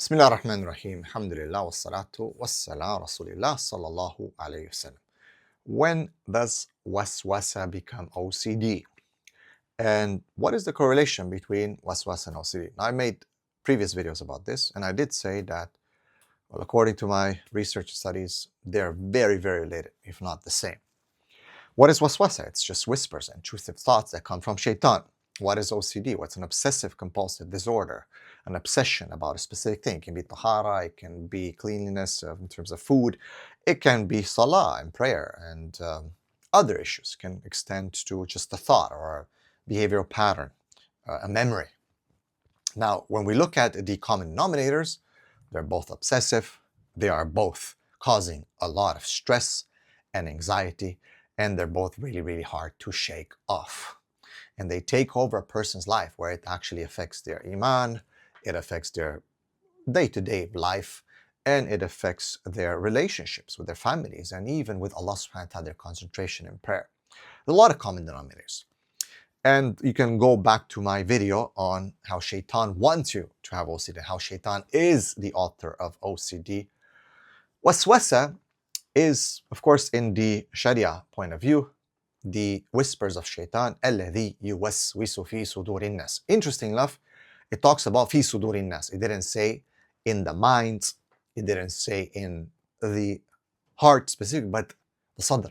Bismillah ar-Rahman ar-Rahim. Alhamdulillah wassalatu wassalam Rasulillah sallallahu alayhi wasallam. When does waswasa become OCD? And what is the correlation between waswasa and OCD? Now, I made previous videos about this, and I did say that, well, according to my research studies, they're very, very related, if not the same. What is waswasa? It's just whispers and intrusive thoughts that come from shaitan. What is OCD? What's an obsessive compulsive disorder? An obsession about a specific thing. It can be tahara, it can be cleanliness in terms of food, it can be salah and prayer, and other issues can extend to just a thought or a behavioral pattern, a memory. Now, when we look at the common denominators, they're both obsessive, they are both causing a lot of stress and anxiety, and they're both really, really hard to shake off. And they take over a person's life where it actually affects their iman, it affects their day-to-day life, and it affects their relationships with their families and even with Allah subhanahu wa ta'ala, their concentration in prayer. There's a lot of common denominators. And you can go back to my video on how shaitan wants you to have OCD, how shaitan is the author of OCD. Waswasa is, of course, in the Sharia point of view, the whispers of shaitan, الَّذِي يُوَسْوِسُ فِي صُدُورِ النَّاسِ. Interesting enough, it talks about فِي صُدُورِ النَّاسِ. It didn't say in the minds, it didn't say in the heart specific, but the sadr.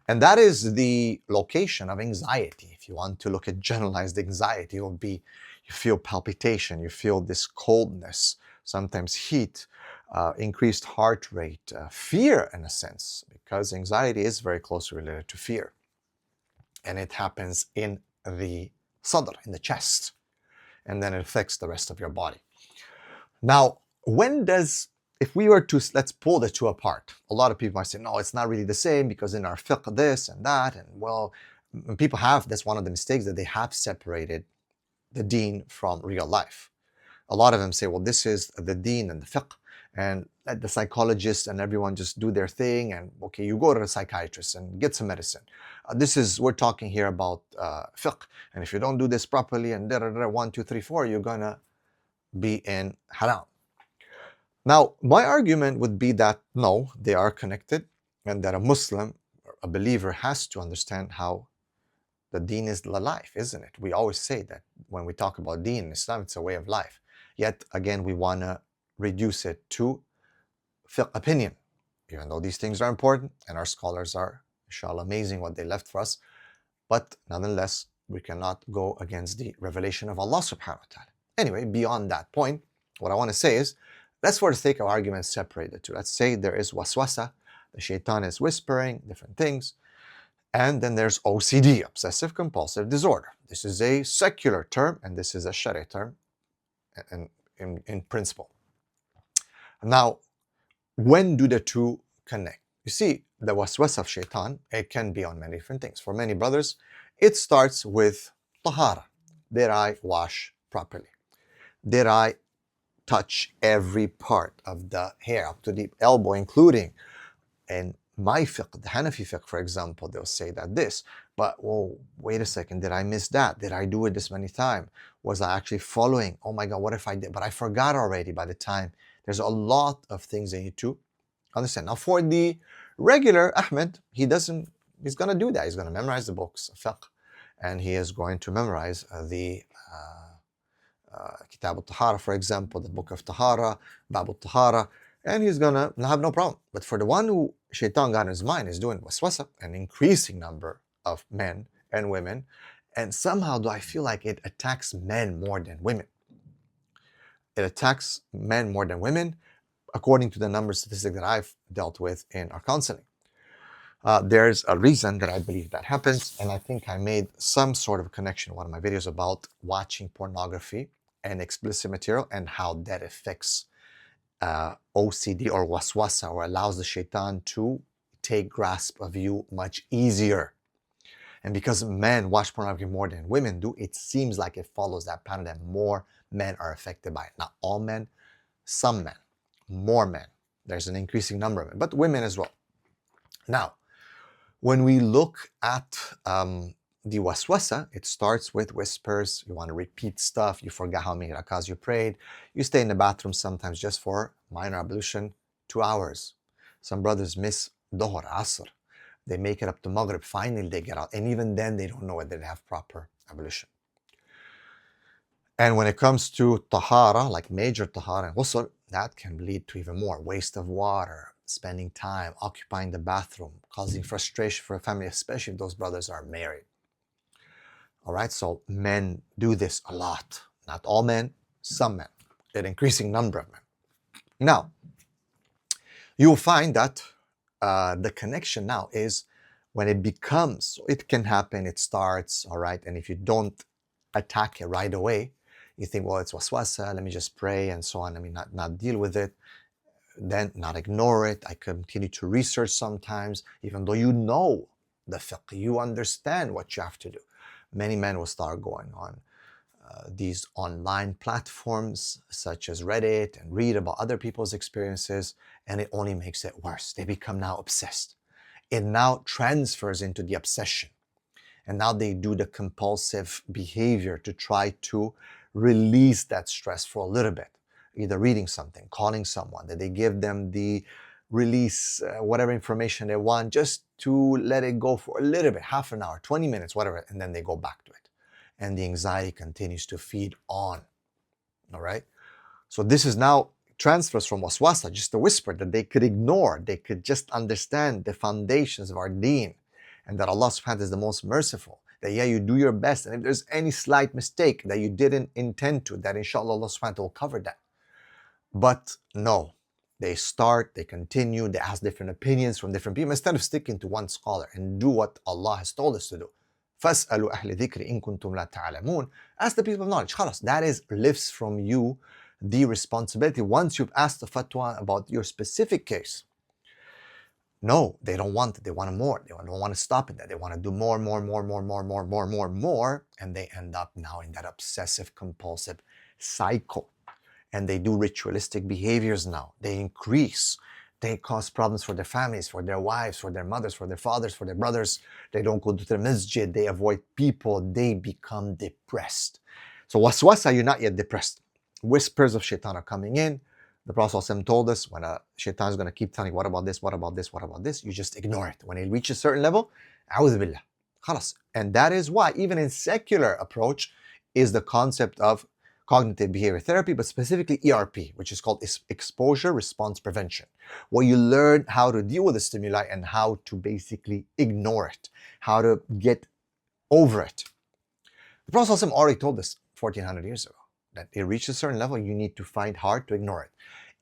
And that is the location of anxiety. If you want to look at generalized anxiety, it will be you feel palpitation, you feel this coldness, sometimes heat, increased heart rate, fear in a sense, because anxiety is very closely related to fear. And it happens in the sadr, in the chest, and then it affects the rest of your body. Now, if we were to, let's pull the two apart. A lot of people might say, no, it's not really the same because in our fiqh this and that. And well, people have, that's one of the mistakes, that they have separated the deen from real life. A lot of them say, well, this is the deen and the fiqh, and let the psychologists and everyone just do their thing, and okay, you go to a psychiatrist and get some medicine. We're talking here about fiqh, and if you don't do this properly and 1, 2, 3, 4, you're gonna be in haram. Now, my argument would be that no, they are connected, and that a Muslim, a believer, has to understand how the deen is the life, isn't it? We always say that when we talk about deen in Islam, it's a way of life. Yet, again, we want to reduce it to fiqh opinion, even though these things are important, and our scholars are, inshallah, amazing what they left for us. But nonetheless, we cannot go against the revelation of Allah subhanahu wa ta'ala. Anyway, beyond that point, what I want to say is, let's for the sake of argument separate the two. Let's say there is waswasa, the shaitan is whispering different things, and then there's OCD, obsessive compulsive disorder. This is a secular term, and this is a Sharia term in principle. Now, when do the two connect? You see, the waswasa of shaitan, it can be on many different things. For many brothers, it starts with tahara. Did I wash properly? Did I touch every part of the hair up to the elbow, including in my fiqh, the Hanafi fiqh, for example, they'll say that this, but oh, wait a second, did I miss that? Did I do it this many times? Was I actually following? Oh my God, what if I did? But I forgot already by the time. There's a lot of things they need to understand. Now, for the regular Ahmed, he's going to do that. He's going to memorize the books of fiqh, and he is going to memorize the Kitab al-Tahara, for example, the book of Tahara, Bab al-Tahara, and he's gonna have no problem. But for the one who shaitan got in his mind is doing waswasa, an increasing number of men and women, and somehow do I feel like it attacks men more than women. It attacks men more than women, according to the number statistic that I've dealt with in our counseling. There's a reason that I believe that happens, and I think I made some sort of connection in one of my videos about watching pornography and explicit material and how that affects OCD or waswasa, or allows the shaitan to take grasp of you much easier. And because men watch pornography more than women do, it seems like it follows that pattern that more men are affected by it. Not all men, some men, more men. There's an increasing number of men, but women as well. Now, when we look at the waswasa, it starts with whispers. You want to repeat stuff. You forgot how many rakahs you prayed. You stay in the bathroom sometimes just for minor ablution, 2 hours. Some brothers miss Dhuhr, Asr. They make it up to Maghrib. Finally, they get out. And even then, they don't know whether they have proper ablution. And when it comes to tahara, like major tahara and ghusl, that can lead to even more waste of water, spending time, occupying the bathroom, causing frustration for a family, especially if those brothers are married. All right, so men do this a lot. Not all men, some men, an increasing number of men. Now, you'll find that the connection now is when it becomes, it can happen, it starts, all right, and if you don't attack it right away, you think, well, it's waswasa, let me just pray and so on, I mean, not deal with it, then not ignore it. I continue to research sometimes, even though you know the fiqh, you understand what you have to do. Many men will start going on these online platforms such as Reddit and read about other people's experiences, and it only makes it worse. They become now obsessed. It now transfers into the obsession. And now they do the compulsive behavior to try to release that stress for a little bit. Either reading something, calling someone, that they give them the release, whatever information they want, just to let it go for a little bit, half an hour, 20 minutes, whatever, and then they go back to it. And the anxiety continues to feed on, all right? So this is now transfers from waswasa, just a whisper that they could ignore. They could just understand the foundations of our deen, and that Allah subhanahu wa ta'ala is the most merciful. That yeah, you do your best, and if there's any slight mistake that you didn't intend to, that inshallah Allah subhanahu wa ta'ala will cover that. But no, they start, they continue, they ask different opinions from different people instead of sticking to one scholar and do what Allah has told us to do. فَاسْأَلُوا أَهْلِ ذِكْرِ إِن كُنتُمْ لَا تَعْلَمُونَ. Ask the people of knowledge. خلاص, that is lifts from you the responsibility once you've asked the fatwa about your specific case. No, they don't want it. They want more. They don't want to stop at that. They want to do more, and they end up now in that obsessive compulsive cycle. And they do ritualistic behaviors now. They increase. They cause problems for their families, for their wives, for their mothers, for their fathers, for their brothers. They don't go to the masjid. They avoid people. They become depressed. So waswasa, you're not yet depressed. Whispers of shaitan are coming in. The Prophet ﷺ told us when a shaitan is going to keep telling you, what about this, what about this, what about this, you just ignore it. When it reaches a certain level, a'udhu billah, khalas. And that is why, even in secular approach, is the concept of cognitive behavior therapy, but specifically ERP, which is called exposure response prevention, where you learn how to deal with the stimuli and how to basically ignore it, how to get over it. The Prophet ﷺ already told us 1400 years ago that it reaches a certain level, you need to find hard to ignore it.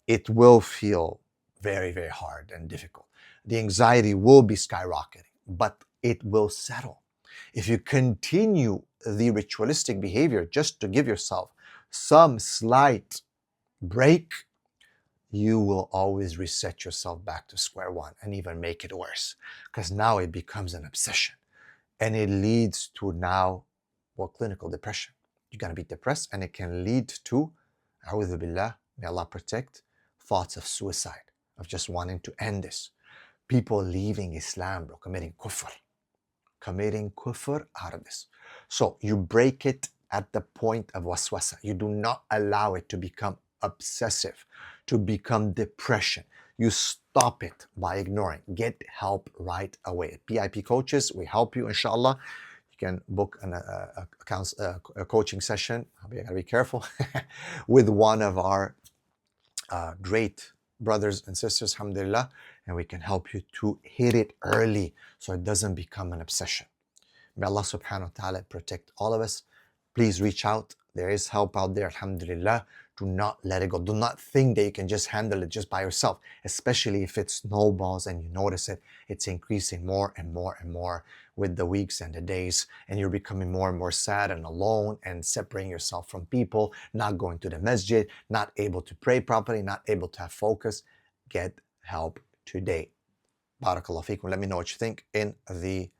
It will feel very, very hard and difficult. The anxiety will be skyrocketing, but it will settle. If you continue the ritualistic behavior just to give yourself some slight break, you will always reset yourself back to square one and even make it worse, because now it becomes an obsession and it leads to now, well, clinical depression. You're going to be depressed, and it can lead to, a'udhu billah, may Allah protect, thoughts of suicide, of just wanting to end this. People leaving Islam, bro, committing kufr out of this. So you break it at the point of waswasa. You do not allow it to become obsessive, to become depression. You stop it by ignoring. Get help right away. PIP coaches, we help you, inshallah. You can book a coaching session. You gotta be careful with one of our great brothers and sisters, alhamdulillah, and we can help you to hit it early so it doesn't become an obsession. May Allah subhanahu wa ta'ala protect all of us. Please reach out. There is help out there, alhamdulillah. Do not let it go. Do not think that you can just handle it just by yourself, especially if it snowballs and you notice it. It's increasing more and more and more with the weeks and the days, and you're becoming more and more sad and alone and separating yourself from people, not going to the masjid, not able to pray properly, not able to have focus. Get help today. Barakallah feekum. Let me know what you think in the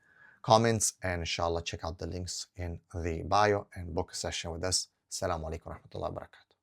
comments, and inshallah check out the links in the bio and book a session with us. Assalamu alaikum wa rahmatullahi wa barakatuh.